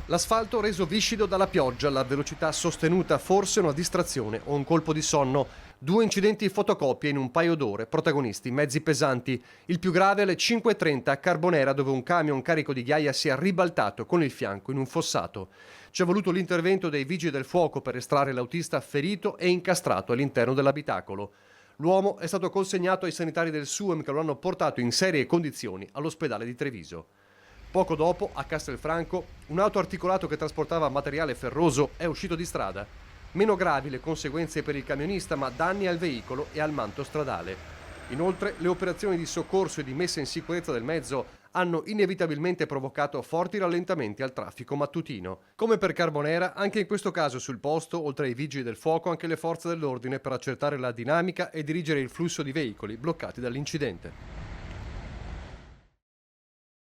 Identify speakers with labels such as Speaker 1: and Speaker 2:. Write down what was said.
Speaker 1: L'asfalto reso viscido dalla pioggia, la velocità sostenuta, forse una distrazione o un colpo di sonno. 2 incidenti fotocopie in un paio d'ore, protagonisti mezzi pesanti. Il più grave alle 5:30 a Carbonera, dove un camion carico di ghiaia si è ribaltato con il fianco in un fossato. Ci è voluto l'intervento dei vigili del fuoco per estrarre l'autista ferito e incastrato all'interno dell'abitacolo. L'uomo è stato consegnato ai sanitari del SUEM che lo hanno portato in serie condizioni all'ospedale di Treviso. Poco dopo, a Castelfranco, un autoarticolato che trasportava materiale ferroso è uscito di strada. Meno gravi le conseguenze per il camionista, ma danni al veicolo e al manto stradale. Inoltre, le operazioni di soccorso e di messa in sicurezza del mezzo hanno inevitabilmente provocato forti rallentamenti al traffico mattutino. Come per Carbonera, anche in questo caso sul posto, oltre ai vigili del fuoco, anche le forze dell'ordine per accertare la dinamica e dirigere il flusso di veicoli bloccati dall'incidente.